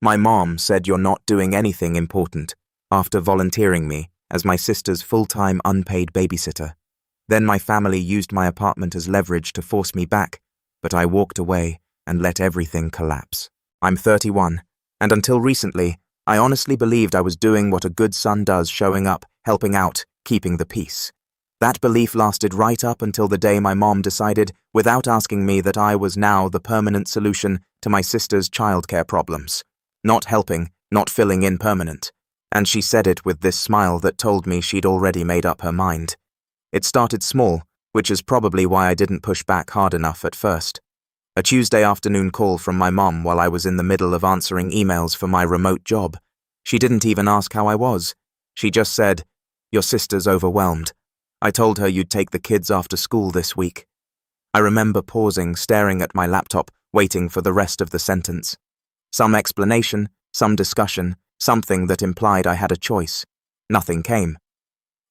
My mom said you're not doing anything important after volunteering me as my sister's full-time unpaid babysitter. Then my family used my apartment as leverage to force me back, but I walked away and let everything collapse. I'm 31, and until recently, I honestly believed I was doing what a good son does, showing up, helping out, keeping the peace. That belief lasted right up until the day my mom decided, without asking me, that I was now the permanent solution to my sister's childcare problems. Not helping, not filling in permanent. And she said it with this smile that told me she'd already made up her mind. It started small, which is probably why I didn't push back hard enough at first. A Tuesday afternoon call from my mom while I was in the middle of answering emails for my remote job. She didn't even ask how I was. She just said, "Your sister's overwhelmed. I told her you'd take the kids after school this week." I remember pausing, staring at my laptop, waiting for the rest of the sentence. Some explanation, some discussion, something that implied I had a choice. Nothing came.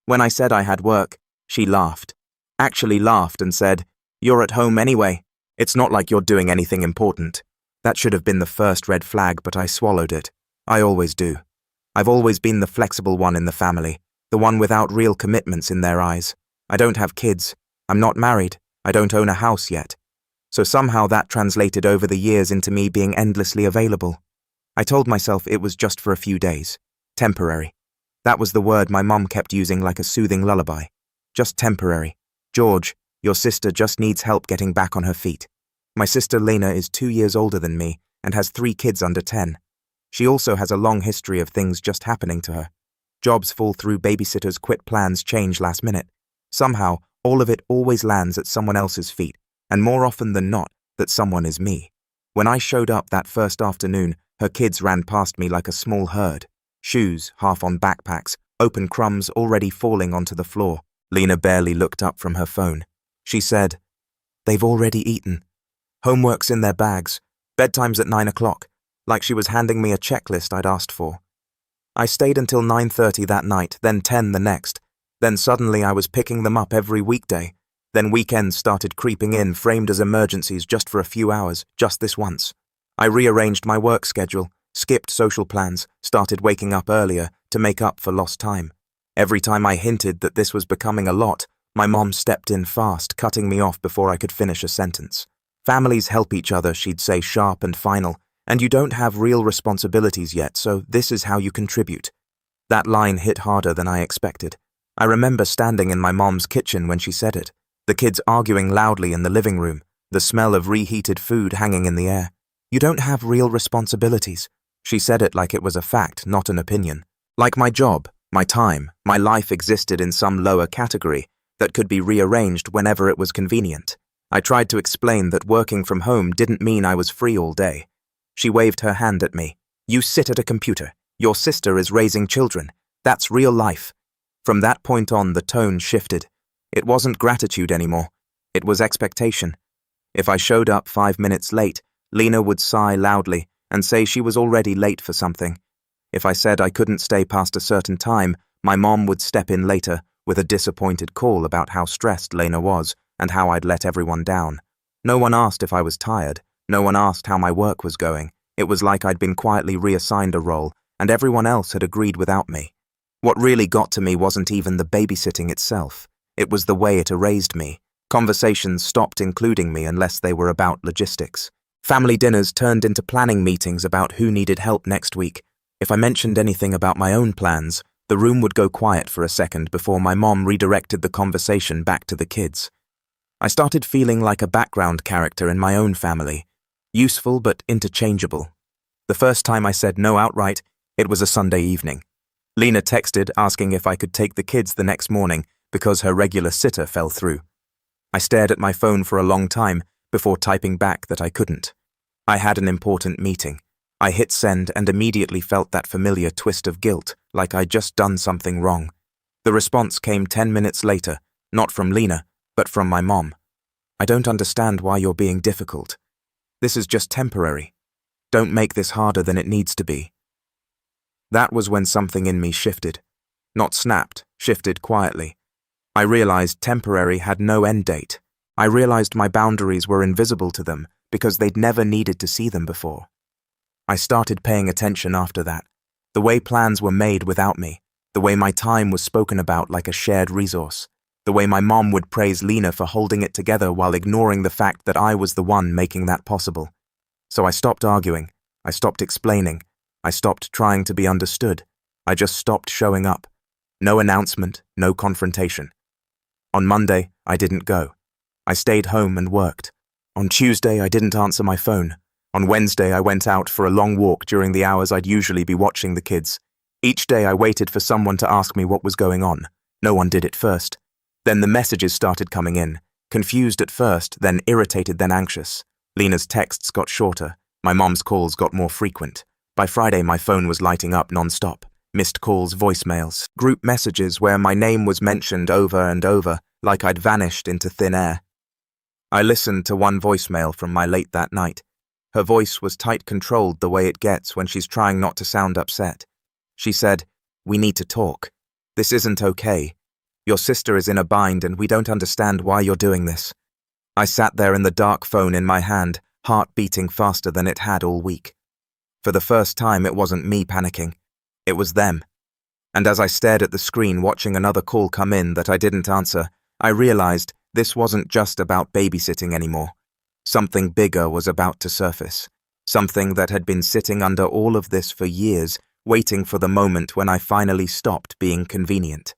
When I said I had work, she laughed. Actually laughed and said, "You're at home anyway. It's not like you're doing anything important." That should have been the first red flag, but I swallowed it. I always do. I've always been the flexible one in the family, the one without real commitments in their eyes. I don't have kids. I'm not married. I don't own a house yet. So somehow that translated over the years into me being endlessly available. I told myself it was just for a few days. Temporary. That was the word my mom kept using like a soothing lullaby. Just temporary. George, your sister just needs help getting back on her feet. My sister Lena is 2 years older than me and has 3 kids under 10. She also has a long history of things just happening to her. Jobs fall through, babysitters quit, plans change last minute. Somehow, all of it always lands at someone else's feet, and more often than not, that someone is me. When I showed up that first afternoon, her kids ran past me like a small herd. Shoes, half on backpacks, open crumbs already falling onto the floor. Lena barely looked up from her phone. She said, "They've already eaten. Homework's in their bags. Bedtime's at 9 o'clock, like she was handing me a checklist I'd asked for. I stayed until 9:30 that night, then 10 the next. Then suddenly I was picking them up every weekday. Then weekends started creeping in, framed as emergencies just for a few hours, just this once. I rearranged my work schedule, skipped social plans, started waking up earlier to make up for lost time. Every time I hinted that this was becoming a lot, my mom stepped in fast, cutting me off before I could finish a sentence. Families help each other, she'd say, sharp and final, and you don't have real responsibilities yet, so this is how you contribute. That line hit harder than I expected. I remember standing in my mom's kitchen when she said it, the kids arguing loudly in the living room, the smell of reheated food hanging in the air. You don't have real responsibilities. She said it like it was a fact, not an opinion. Like my job, my time, my life existed in some lower category that could be rearranged whenever it was convenient. I tried to explain that working from home didn't mean I was free all day. She waved her hand at me. "You sit at a computer. Your sister is raising children. That's real life." From that point on, the tone shifted. It wasn't gratitude anymore. It was expectation. If I showed up 5 minutes late, Lena would sigh loudly and say she was already late for something. If I said I couldn't stay past a certain time, my mom would step in later with a disappointed call about how stressed Lena was and how I'd let everyone down. No one asked if I was tired. No one asked how my work was going. It was like I'd been quietly reassigned a role, and everyone else had agreed without me. What really got to me wasn't even the babysitting itself. It was the way it erased me. Conversations stopped including me unless they were about logistics. Family dinners turned into planning meetings about who needed help next week. If I mentioned anything about my own plans, the room would go quiet for a second before my mom redirected the conversation back to the kids. I started feeling like a background character in my own family. Useful but interchangeable. The first time I said no outright, it was a Sunday evening. Lena texted asking if I could take the kids the next morning because her regular sitter fell through. I stared at my phone for a long time before typing back that I couldn't. I had an important meeting. I hit send and immediately felt that familiar twist of guilt, like I'd just done something wrong. The response came 10 minutes later, not from Lena, but from my mom. "I don't understand why you're being difficult. This is just temporary. Don't make this harder than it needs to be." That was when something in me shifted. Not snapped, shifted quietly. I realized temporary had no end date. I realized my boundaries were invisible to them because they'd never needed to see them before. I started paying attention after that. The way plans were made without me, the way my time was spoken about like a shared resource, the way my mom would praise Lena for holding it together while ignoring the fact that I was the one making that possible. So I stopped arguing, I stopped explaining, I stopped trying to be understood. I just stopped showing up. No announcement, no confrontation. On Monday, I didn't go. I stayed home and worked. On Tuesday, I didn't answer my phone. On Wednesday, I went out for a long walk during the hours I'd usually be watching the kids. Each day, I waited for someone to ask me what was going on. No one did it first. Then the messages started coming in. Confused at first, then irritated, then anxious. Lena's texts got shorter. My mom's calls got more frequent. By Friday, my phone was lighting up non-stop. Missed calls, voicemails, group messages where my name was mentioned over and over, like I'd vanished into thin air. I listened to one voicemail from my late that night. Her voice was tight controlled the way it gets when she's trying not to sound upset. She said, "We need to talk. This isn't okay. Your sister is in a bind and we don't understand why you're doing this." I sat there in the dark, phone in my hand, heart beating faster than it had all week. For the first time, it wasn't me panicking. It was them. And as I stared at the screen watching another call come in that I didn't answer, I realized this wasn't just about babysitting anymore. Something bigger was about to surface. Something that had been sitting under all of this for years, waiting for the moment when I finally stopped being convenient.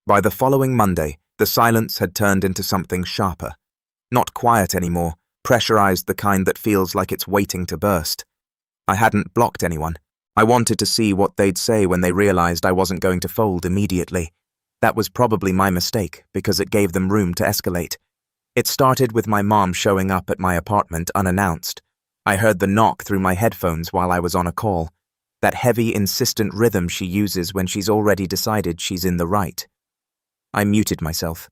By the following Monday, the silence had turned into something sharper. Not quiet anymore, pressurized, the kind that feels like it's waiting to burst. I hadn't blocked anyone. I wanted to see what they'd say when they realized I wasn't going to fold immediately. That was probably my mistake, because it gave them room to escalate. It started with my mom showing up at my apartment unannounced. I heard the knock through my headphones while I was on a call. That heavy, insistent rhythm she uses when she's already decided she's in the right. I muted myself.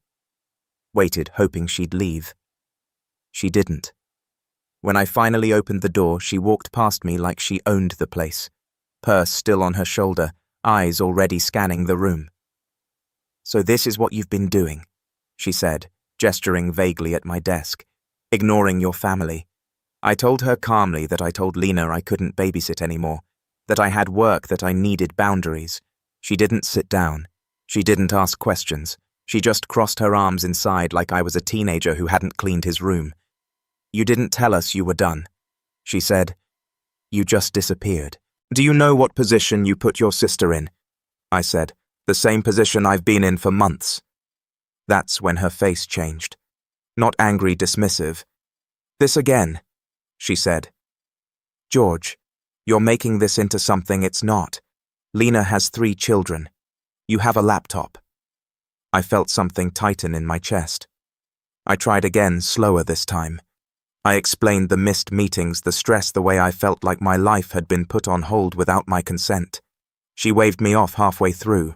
Waited, hoping she'd leave. She didn't. When I finally opened the door, she walked past me like she owned the place. Purse still on her shoulder, eyes already scanning the room. "So this is what you've been doing," she said, gesturing vaguely at my desk. "Ignoring your family." I told her calmly that I told Lena I couldn't babysit anymore, that I had work, that I needed boundaries. She didn't sit down. She didn't ask questions. She just crossed her arms inside like I was a teenager who hadn't cleaned his room. "You didn't tell us you were done," she said. "You just disappeared. Do you know what position you put your sister in?" I said. "The same position I've been in for months." That's when her face changed. Not angry, dismissive. "This again," she said. "George, you're making this into something it's not. Lena has 3 children. You have a laptop." I felt something tighten in my chest. I tried again, slower this time. I explained the missed meetings, the stress, the way I felt like my life had been put on hold without my consent. She waved me off halfway through.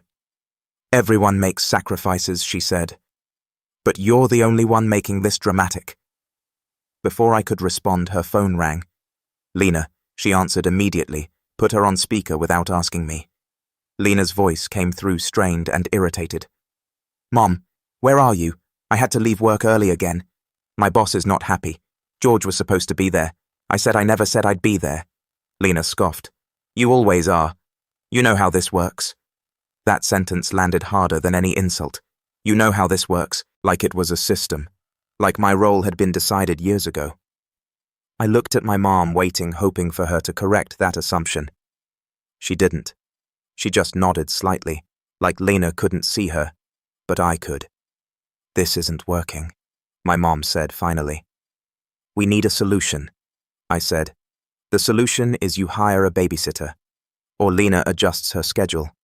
"Everyone makes sacrifices," she said. "But you're the only one making this dramatic." Before I could respond, her phone rang. "Lena," she answered immediately, put her on speaker without asking me. Lena's voice came through strained and irritated. "Mom, where are you? I had to leave work early again. My boss is not happy. George was supposed to be there. I said I never said I'd be there." Lena scoffed. "You always are. You know how this works." That sentence landed harder than any insult. "You know how this works," like it was a system. Like my role had been decided years ago. I looked at my mom, waiting, hoping for her to correct that assumption. She didn't. She just nodded slightly, like Lena couldn't see her, but I could. "This isn't working," my mom said finally. "We need a solution," I said. "The solution is you hire a babysitter, or Lena adjusts her schedule.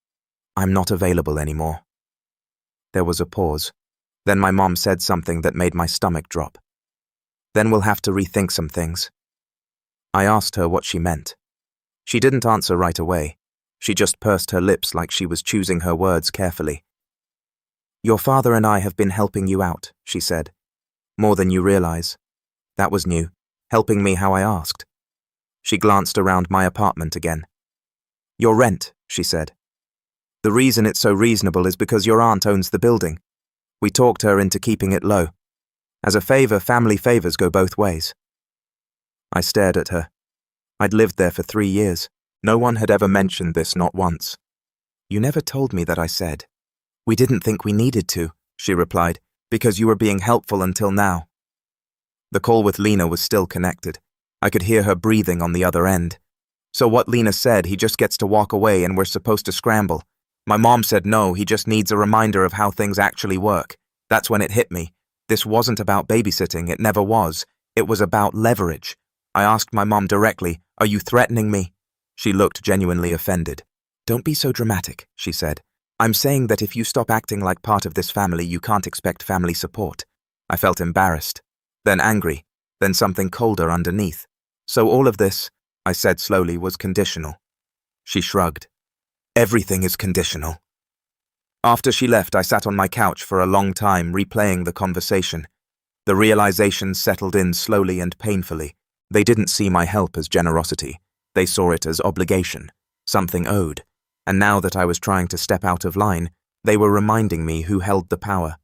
I'm not available anymore." There was a pause. Then my mom said something that made my stomach drop. "Then we'll have to rethink some things." I asked her what she meant. She didn't answer right away. She just pursed her lips like she was choosing her words carefully. "Your father and I have been helping you out," she said. "More than you realize." That was new, helping me how I asked. She glanced around my apartment again. "Your rent," she said. "The reason it's so reasonable is because your aunt owns the building. We talked her into keeping it low. As a favor, family favors go both ways." I stared at her. I'd lived there for 3 years. No one had ever mentioned this, not once. You never told me that, I said. We didn't think we needed to, she replied, because you were being helpful until now. The call with Lena was still connected. I could hear her breathing on the other end. So what Lena said, he just gets to walk away and we're supposed to scramble. My mom said no, he just needs a reminder of how things actually work. That's when it hit me. This wasn't about babysitting, it never was. It was about leverage. I asked my mom directly, "Are you threatening me?" She looked genuinely offended. "Don't be so dramatic," she said. "I'm saying that if you stop acting like part of this family, you can't expect family support." I felt embarrassed, then angry, then something colder underneath. "So all of this," I said slowly, "was conditional." She shrugged. "Everything is conditional." After she left, I sat on my couch for a long time, replaying the conversation. The realization settled in slowly and painfully. They didn't see my help as generosity. They saw it as obligation, something owed. And now that I was trying to step out of line, they were reminding me who held the power.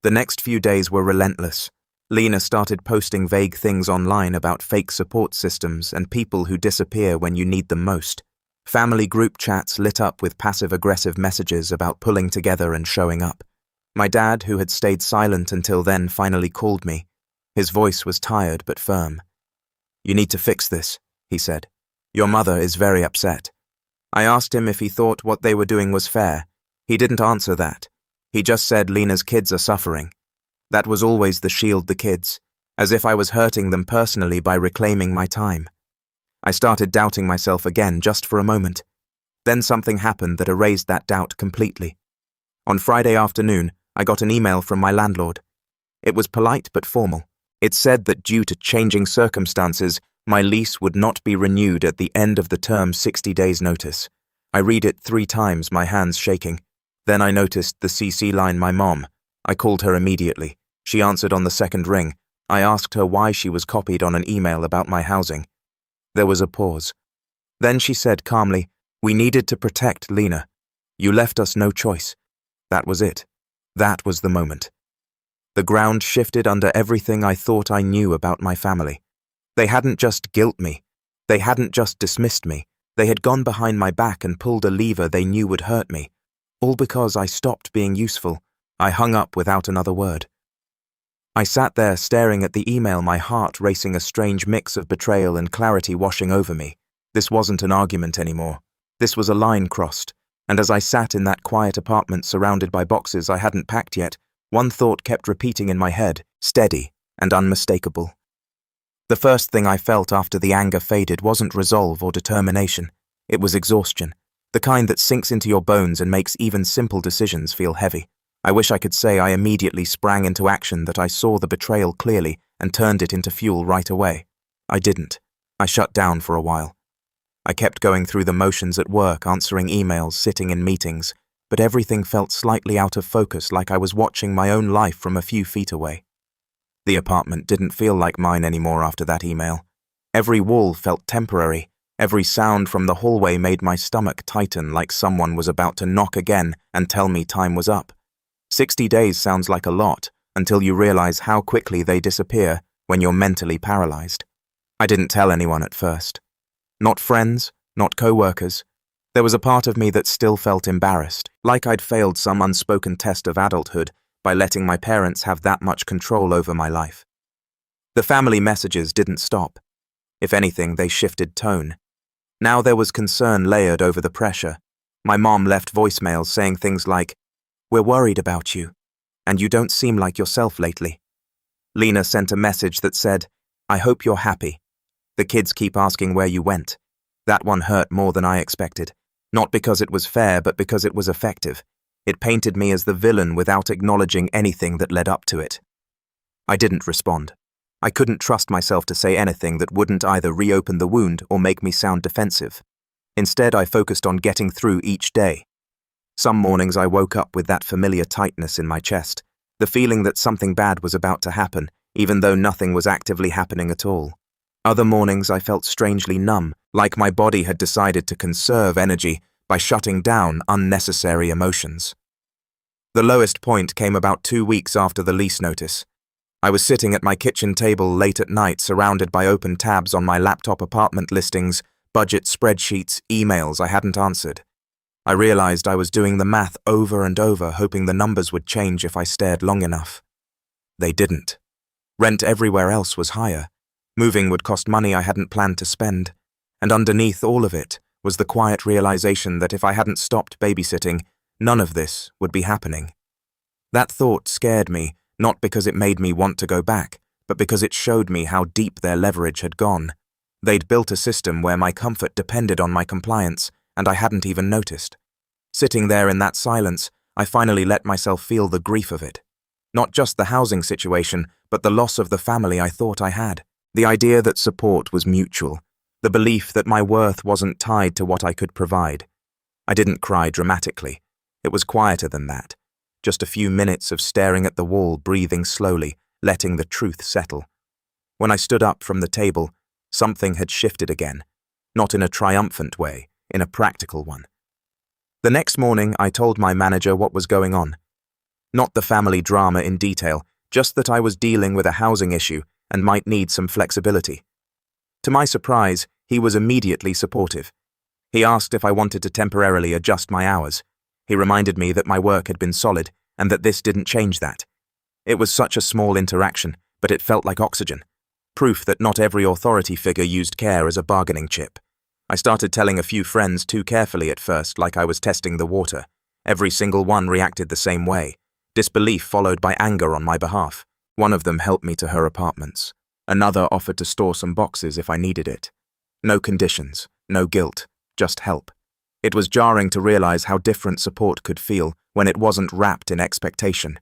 The next few days were relentless. Lena started posting vague things online about fake support systems and people who disappear when you need them most. Family group chats lit up with passive-aggressive messages about pulling together and showing up. My dad, who had stayed silent until then, finally called me. His voice was tired but firm. "You need to fix this," he said. "Your mother is very upset." I asked him if he thought what they were doing was fair. He didn't answer that. He just said Lena's kids are suffering. That was always the shield the kids, as if I was hurting them personally by reclaiming my time. I started doubting myself again just for a moment. Then something happened that erased that doubt completely. On Friday afternoon, I got an email from my landlord. It was polite but formal. It said that due to changing circumstances, my lease would not be renewed at the end of the term's 60 days notice. I read it 3 times, my hands shaking. Then I noticed the CC line, my mom. I called her immediately. She answered on the second ring. I asked her why she was copied on an email about my housing. There was a pause. Then she said calmly, "We needed to protect Lena. You left us no choice." That was it. That was the moment. The ground shifted under everything I thought I knew about my family. They hadn't just guilt me. They hadn't just dismissed me. They had gone behind my back and pulled a lever they knew would hurt me. All because I stopped being useful. I hung up without another word. I sat there staring at the email, my heart racing, a strange mix of betrayal and clarity washing over me. This wasn't an argument anymore. This was a line crossed. And as I sat in that quiet apartment surrounded by boxes I hadn't packed yet, one thought kept repeating in my head, steady and unmistakable. The first thing I felt after the anger faded wasn't resolve or determination. It was exhaustion, the kind that sinks into your bones and makes even simple decisions feel heavy. I wish I could say I immediately sprang into action, that I saw the betrayal clearly and turned it into fuel right away. I didn't. I shut down for a while. I kept going through the motions at work, answering emails, sitting in meetings, but everything felt slightly out of focus, like I was watching my own life from a few feet away. The apartment didn't feel like mine anymore after that email. Every wall felt temporary. Every sound from the hallway made my stomach tighten, like someone was about to knock again and tell me time was up. 60 days sounds like a lot, until you realize how quickly they disappear when you're mentally paralyzed. I didn't tell anyone at first. Not friends, not co-workers. There was a part of me that still felt embarrassed, like I'd failed some unspoken test of adulthood by letting my parents have that much control over my life. The family messages didn't stop. If anything, they shifted tone. Now there was concern layered over the pressure. My mom left voicemails saying things like, "We're worried about you, and you don't seem like yourself lately." Lena sent a message that said, "I hope you're happy. The kids keep asking where you went." That one hurt more than I expected, not because it was fair, but because it was effective. It painted me as the villain without acknowledging anything that led up to it. I didn't respond. I couldn't trust myself to say anything that wouldn't either reopen the wound or make me sound defensive. Instead, I focused on getting through each day. Some mornings I woke up with that familiar tightness in my chest, the feeling that something bad was about to happen, even though nothing was actively happening at all. Other mornings I felt strangely numb, like my body had decided to conserve energy by shutting down unnecessary emotions. The lowest point came about 2 weeks after the lease notice. I was sitting at my kitchen table late at night, surrounded by open tabs on my laptop, apartment listings, budget spreadsheets, emails I hadn't answered. I realized I was doing the math over and over, hoping the numbers would change if I stared long enough. They didn't. Rent everywhere else was higher. Moving would cost money I hadn't planned to spend. And underneath all of it was the quiet realization that if I hadn't stopped babysitting, none of this would be happening. That thought scared me, not because it made me want to go back, but because it showed me how deep their leverage had gone. They'd built a system where my comfort depended on my compliance, and I hadn't even noticed. Sitting there in that silence, I finally let myself feel the grief of it. Not just the housing situation, but the loss of the family I thought I had. The idea that support was mutual. The belief that my worth wasn't tied to what I could provide. I didn't cry dramatically. It was quieter than that. Just a few minutes of staring at the wall, breathing slowly, letting the truth settle. When I stood up from the table, something had shifted again. Not in a triumphant way, in a practical one. The next morning, I told my manager what was going on. Not the family drama in detail, just that I was dealing with a housing issue and might need some flexibility. To my surprise, he was immediately supportive. He asked if I wanted to temporarily adjust my hours. He reminded me that my work had been solid and that this didn't change that. It was such a small interaction, but it felt like oxygen. Proof that not every authority figure used care as a bargaining chip. I started telling a few friends too carefully at first, like I was testing the water. Every single one reacted the same way. Disbelief followed by anger on my behalf. One of them helped me to her apartments. Another offered to store some boxes if I needed it. No conditions, no guilt, just help. It was jarring to realize how different support could feel when it wasn't wrapped in expectation.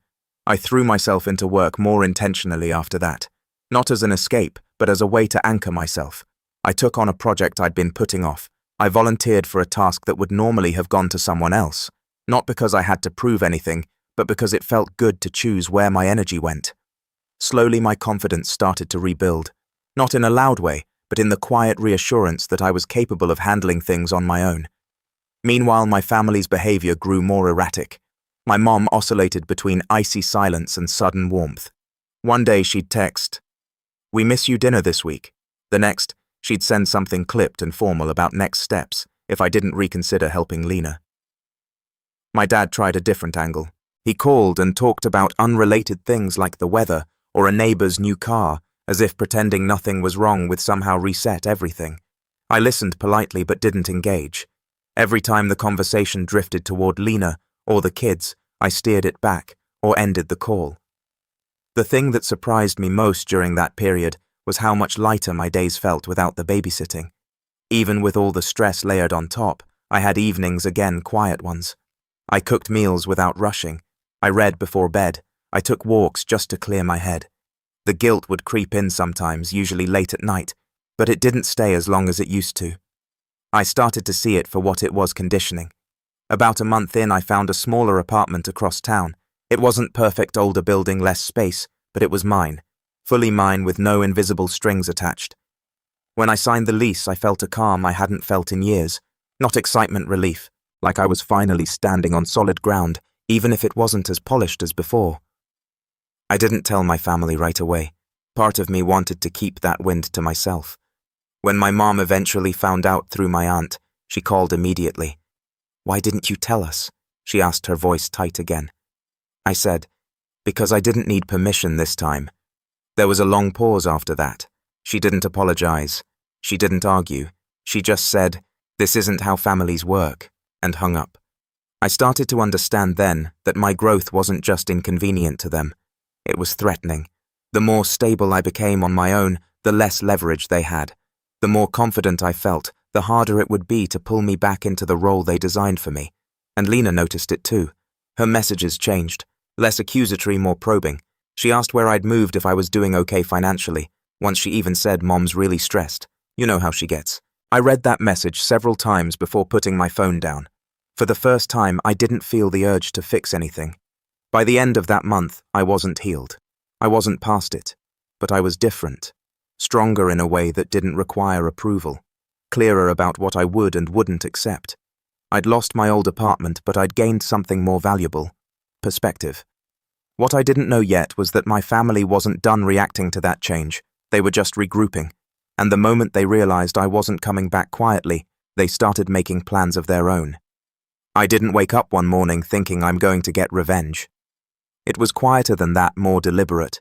I threw myself into work more intentionally after that. Not as an escape, but as a way to anchor myself. I took on a project I'd been putting off. I volunteered for a task that would normally have gone to someone else. Not because I had to prove anything, but because it felt good to choose where my energy went. Slowly my confidence started to rebuild. Not in a loud way, but in the quiet reassurance that I was capable of handling things on my own. Meanwhile, my family's behavior grew more erratic. My mom oscillated between icy silence and sudden warmth. One day she'd text, "We miss you dinner this week." The next, she'd send something clipped and formal about next steps if I didn't reconsider helping Lena. My dad tried a different angle. He called and talked about unrelated things like the weather or a neighbor's new car, as if pretending nothing was wrong would somehow reset everything. I listened politely but didn't engage. Every time the conversation drifted toward Lena or the kids, I steered it back or ended the call. The thing that surprised me most during that period was how much lighter my days felt without the babysitting. Even with all the stress layered on top, I had evenings again, quiet ones. I cooked meals without rushing. I read before bed. I took walks just to clear my head. The guilt would creep in sometimes, usually late at night, but it didn't stay as long as it used to. I started to see it for what it was, conditioning. About a month in, I found a smaller apartment across town. It wasn't perfect, older building, less space, but it was mine. Fully mine with no invisible strings attached. When I signed the lease, I felt a calm I hadn't felt in years. Not excitement, relief, like I was finally standing on solid ground, even if it wasn't as polished as before. I didn't tell my family right away. Part of me wanted to keep that wind to myself. When my mom eventually found out through my aunt, she called immediately. "Why didn't you tell us?" she asked, her voice tight again. I said, "Because I didn't need permission this time." There was a long pause after that. She didn't apologize. She didn't argue. She just said, "This isn't how families work," and hung up. I started to understand then that my growth wasn't just inconvenient to them. It was threatening. The more stable I became on my own, the less leverage they had. The more confident I felt, the harder it would be to pull me back into the role they designed for me. And Lena noticed it too. Her messages changed. Less accusatory, more probing. She asked where I'd moved, if I was doing okay financially. Once she even said, "Mom's really stressed. You know how she gets." I read that message several times before putting my phone down. For the first time, I didn't feel the urge to fix anything. By the end of that month, I wasn't healed. I wasn't past it. But I was different. Stronger in a way that didn't require approval. Clearer about what I would and wouldn't accept. I'd lost my old apartment, but I'd gained something more valuable. Perspective. What I didn't know yet was that my family wasn't done reacting to that change. They were just regrouping. And the moment they realized I wasn't coming back quietly, they started making plans of their own. I didn't wake up one morning thinking I'm going to get revenge. It was quieter than that, more deliberate.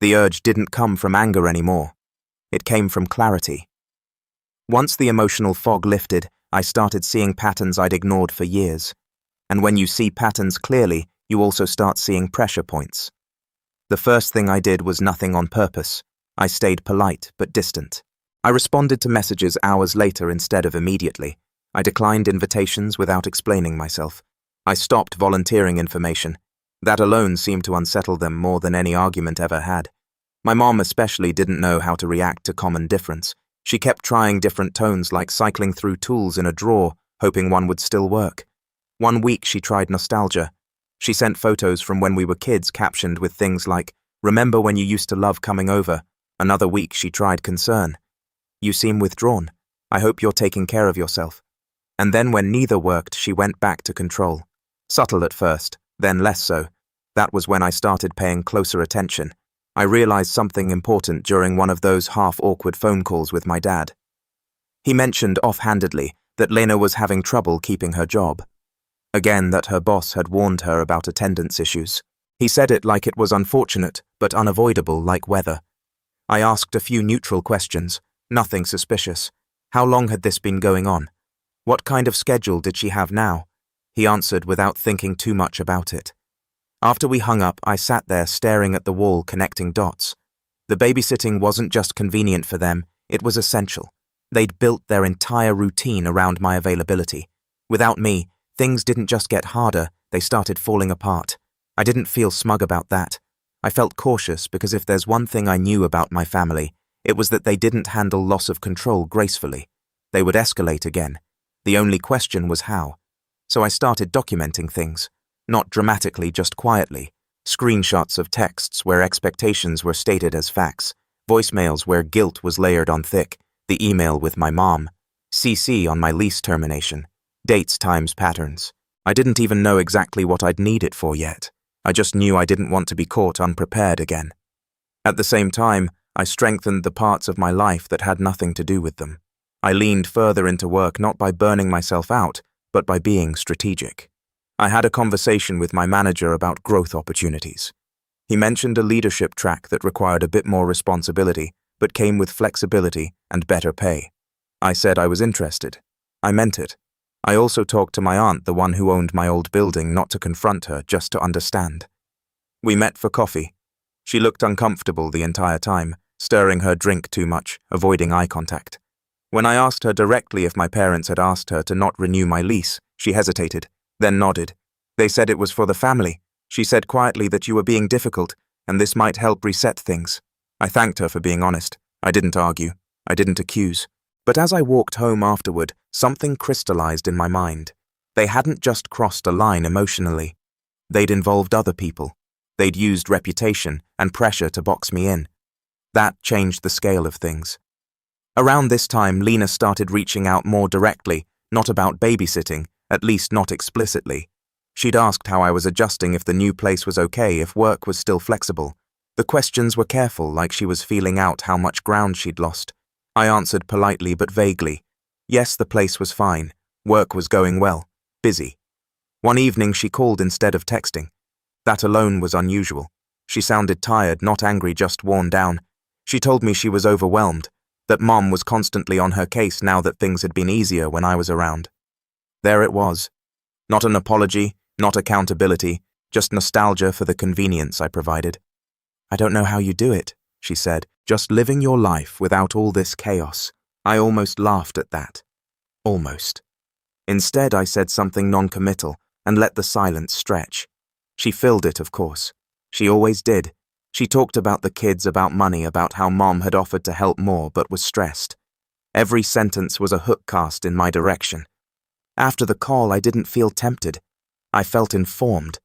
The urge didn't come from anger anymore. It came from clarity. Once the emotional fog lifted, I started seeing patterns I'd ignored for years. And when you see patterns clearly, you also start seeing pressure points. The first thing I did was nothing on purpose. I stayed polite but distant. I responded to messages hours later instead of immediately. I declined invitations without explaining myself. I stopped volunteering information. That alone seemed to unsettle them more than any argument ever had. My mom especially didn't know how to react to common difference. She kept trying different tones, like cycling through tools in a drawer, hoping one would still work. One week she tried nostalgia. She sent photos from when we were kids captioned with things like, "Remember when you used to love coming over?" Another week she tried concern. "You seem withdrawn. I hope you're taking care of yourself." And then when neither worked, she went back to control. Subtle at first, then less so. That was when I started paying closer attention. I realized something important during one of those half-awkward phone calls with my dad. He mentioned offhandedly that Lena was having trouble keeping her job. Again, that her boss had warned her about attendance issues. He said it like it was unfortunate, but unavoidable like weather. I asked a few neutral questions, nothing suspicious. How long had this been going on? What kind of schedule did she have now? He answered without thinking too much about it. After we hung up, I sat there staring at the wall, connecting dots. The babysitting wasn't just convenient for them, it was essential. They'd built their entire routine around my availability. Without me, things didn't just get harder, they started falling apart. I didn't feel smug about that. I felt cautious because if there's one thing I knew about my family, it was that they didn't handle loss of control gracefully. They would escalate again. The only question was how. So I started documenting things. Not dramatically, just quietly. Screenshots of texts where expectations were stated as facts, voicemails where guilt was layered on thick, the email with my mom, CC on my lease termination, dates times patterns. I didn't even know exactly what I'd need it for yet. I just knew I didn't want to be caught unprepared again. At the same time, I strengthened the parts of my life that had nothing to do with them. I leaned further into work not by burning myself out, but by being strategic. I had a conversation with my manager about growth opportunities. He mentioned a leadership track that required a bit more responsibility, but came with flexibility and better pay. I said I was interested. I meant it. I also talked to my aunt, the one who owned my old building, not to confront her, just to understand. We met for coffee. She looked uncomfortable the entire time, stirring her drink too much, avoiding eye contact. When I asked her directly if my parents had asked her to not renew my lease, she hesitated, then nodded. They said it was for the family. She said quietly that you were being difficult, and this might help reset things. I thanked her for being honest. I didn't argue. I didn't accuse. But as I walked home afterward, something crystallized in my mind. They hadn't just crossed a line emotionally. They'd involved other people. They'd used reputation and pressure to box me in. That changed the scale of things. Around this time, Lena started reaching out more directly, not about babysitting, at least not explicitly. She'd asked how I was adjusting, if the new place was okay, if work was still flexible. The questions were careful, like she was feeling out how much ground she'd lost. I answered politely but vaguely. Yes, the place was fine. Work was going well. Busy. One evening she called instead of texting. That alone was unusual. She sounded tired, not angry, just worn down. She told me she was overwhelmed, that Mom was constantly on her case now that things had been easier when I was around. There it was. Not an apology, not accountability, just nostalgia for the convenience I provided. "I don't know how you do it," she said, "just living your life without all this chaos." I almost laughed at that. Almost. Instead, I said something non-committal and let the silence stretch. She filled it, of course. She always did. She talked about the kids, about money, about how Mom had offered to help more but was stressed. Every sentence was a hook cast in my direction. After the call, I didn't feel tempted. I felt informed.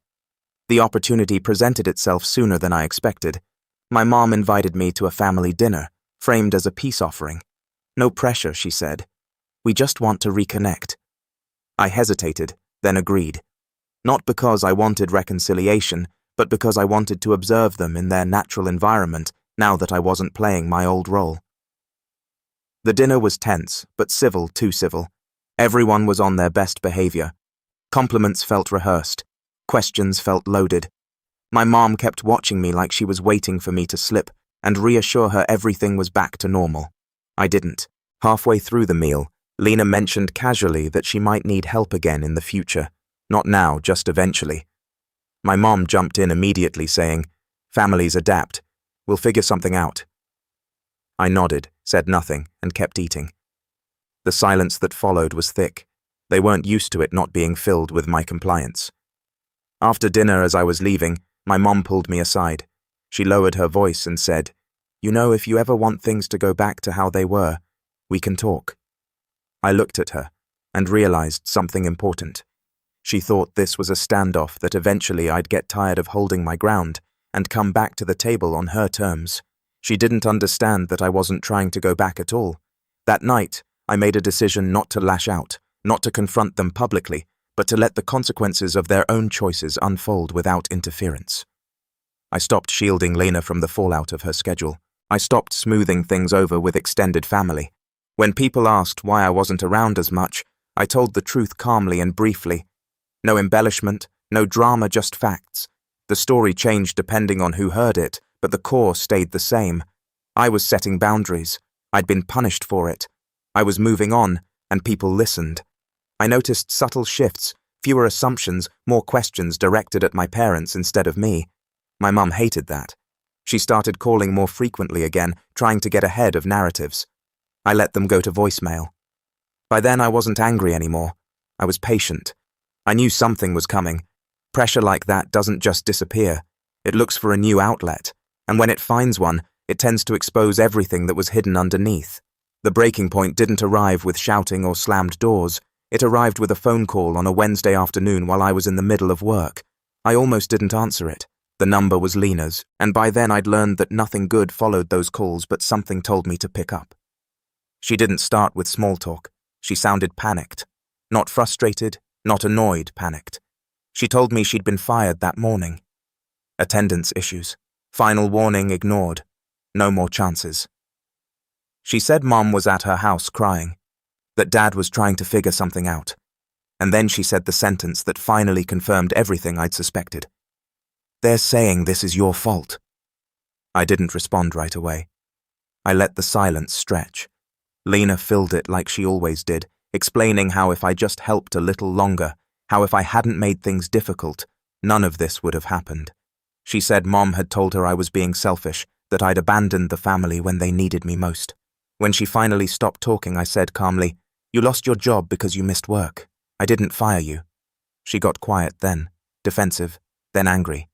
The opportunity presented itself sooner than I expected. My mom invited me to a family dinner, framed as a peace offering. "No pressure," she said. "We just want to reconnect." I hesitated, then agreed. Not because I wanted reconciliation, but because I wanted to observe them in their natural environment now that I wasn't playing my old role. The dinner was tense, but civil, too civil. Everyone was on their best behavior. Compliments felt rehearsed. Questions felt loaded. My mom kept watching me like she was waiting for me to slip and reassure her everything was back to normal. I didn't. Halfway through the meal, Lena mentioned casually that she might need help again in the future. Not now, just eventually. My mom jumped in immediately saying, "Families adapt. We'll figure something out." I nodded, said nothing, and kept eating. The silence that followed was thick. They weren't used to it not being filled with my compliance. After dinner, as I was leaving, my mom pulled me aside. She lowered her voice and said, "You know, if you ever want things to go back to how they were, we can talk." I looked at her and realized something important. She thought this was a standoff that eventually I'd get tired of holding my ground and come back to the table on her terms. She didn't understand that I wasn't trying to go back at all. That night, I made a decision not to lash out, not to confront them publicly, but to let the consequences of their own choices unfold without interference. I stopped shielding Lena from the fallout of her schedule. I stopped smoothing things over with extended family. When people asked why I wasn't around as much, I told the truth calmly and briefly. No embellishment, no drama, just facts. The story changed depending on who heard it, but the core stayed the same. I was setting boundaries. I'd been punished for it. I was moving on, and people listened. I noticed subtle shifts, fewer assumptions, more questions directed at my parents instead of me. My mum hated that. She started calling more frequently again, trying to get ahead of narratives. I let them go to voicemail. By then I wasn't angry anymore. I was patient. I knew something was coming. Pressure like that doesn't just disappear. It looks for a new outlet, and when it finds one, it tends to expose everything that was hidden underneath. The breaking point didn't arrive with shouting or slammed doors. It arrived with a phone call on a Wednesday afternoon while I was in the middle of work. I almost didn't answer it. The number was Lena's, and by then I'd learned that nothing good followed those calls, but something told me to pick up. She didn't start with small talk. She sounded panicked. Not frustrated, not annoyed, panicked. She told me she'd been fired that morning. Attendance issues. Final warning ignored. No more chances. She said Mom was at her house crying, that Dad was trying to figure something out. And then she said the sentence that finally confirmed everything I'd suspected. "They're saying this is your fault." I didn't respond right away. I let the silence stretch. Lena filled it like she always did, explaining how if I just helped a little longer, how if I hadn't made things difficult, none of this would have happened. She said Mom had told her I was being selfish, that I'd abandoned the family when they needed me most. When she finally stopped talking, I said calmly, "You lost your job because you missed work. I didn't fire you." She got quiet then, defensive, then angry.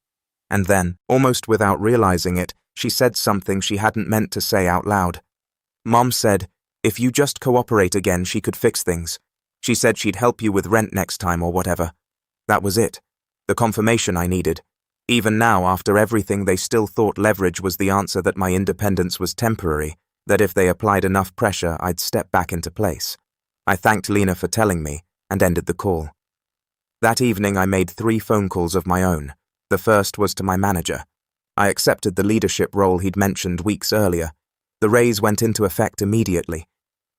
And then, almost without realizing it, she said something she hadn't meant to say out loud. Mom said, "If you just cooperate again, she could fix things. She said she'd help you with rent next time or whatever." That was it. The confirmation I needed. Even now, after everything, they still thought leverage was the answer, that my independence was temporary, that if they applied enough pressure, I'd step back into place. I thanked Lena for telling me and ended the call. That evening, I made 3 phone calls of my own. The first was to my manager. I accepted the leadership role he'd mentioned weeks earlier. The raise went into effect immediately.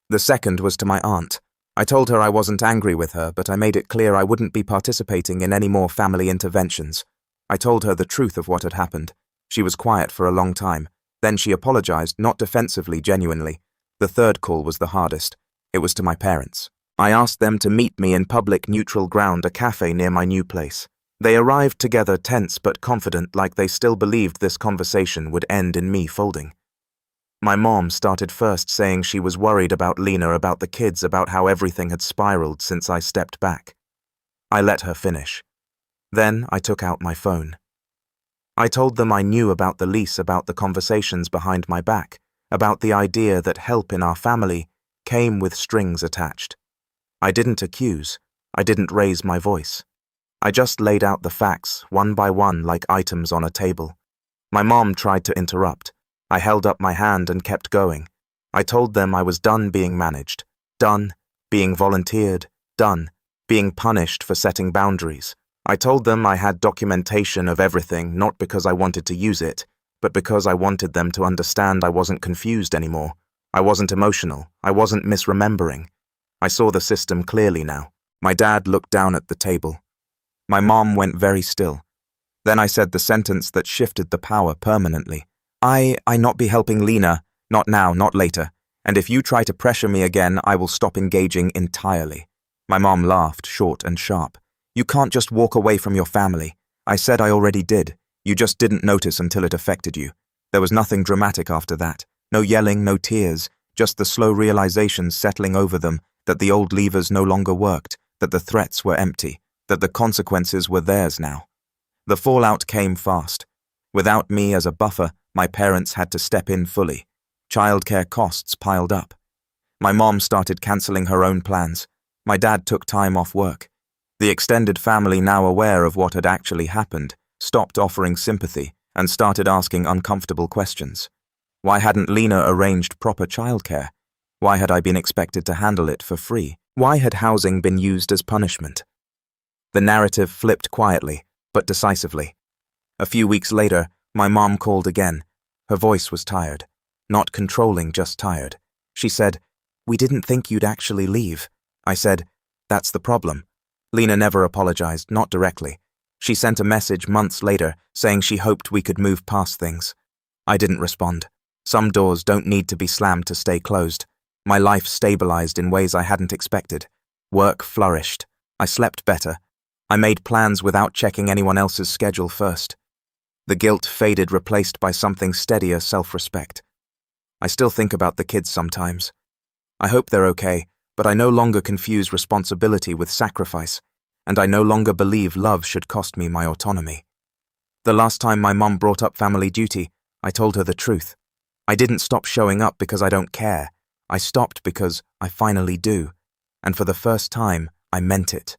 The second was to my aunt. I told her I wasn't angry with her, but I made it clear I wouldn't be participating in any more family interventions. I told her the truth of what had happened. She was quiet for a long time. Then she apologized, not defensively, genuinely. The third call was the hardest. It was to my parents. I asked them to meet me in public neutral ground, a cafe near my new place. They arrived together, tense but confident, like they still believed this conversation would end in me folding. My mom started first, saying she was worried about Lena, about the kids, about how everything had spiraled since I stepped back. I let her finish. Then I took out my phone. I told them I knew about the lease, about the conversations behind my back, about the idea that help in our family came with strings attached. I didn't accuse. I didn't raise my voice. I just laid out the facts, one by one, like items on a table. My mom tried to interrupt. I held up my hand and kept going. I told them I was done being managed, done being volunteered, done being punished for setting boundaries. I told them I had documentation of everything, not because I wanted to use it, but because I wanted them to understand I wasn't confused anymore. I wasn't emotional. I wasn't misremembering. I saw the system clearly now. My dad looked down at the table. My mom went very still. Then I said the sentence that shifted the power permanently. I not be helping Lena, not now, not later, and if you try to pressure me again, I will stop engaging entirely. My mom laughed, short and sharp. You can't just walk away from your family. I said I already did. You just didn't notice until it affected you. There was nothing dramatic after that. No yelling, no tears, just the slow realization settling over them that the old levers no longer worked, that the threats were empty, that the consequences were theirs now. The fallout came fast. Without me as a buffer, my parents had to step in fully. Childcare costs piled up. My mom started cancelling her own plans. My dad took time off work. The extended family, now aware of what had actually happened, stopped offering sympathy and started asking uncomfortable questions. Why hadn't Lena arranged proper childcare? Why had I been expected to handle it for free? Why had housing been used as punishment? The narrative flipped quietly, but decisively. A few weeks later, my mom called again. Her voice was tired. Not controlling, just tired. She said, "We didn't think you'd actually leave." I said, "That's the problem." Lena never apologized, not directly. She sent a message months later saying she hoped we could move past things. I didn't respond. Some doors don't need to be slammed to stay closed. My life stabilized in ways I hadn't expected. Work flourished. I slept better. I made plans without checking anyone else's schedule first. The guilt faded, replaced by something steadier, self-respect. I still think about the kids sometimes. I hope they're okay, but I no longer confuse responsibility with sacrifice, and I no longer believe love should cost me my autonomy. The last time my mom brought up family duty, I told her the truth. I didn't stop showing up because I don't care. I stopped because I finally do, and for the first time, I meant it.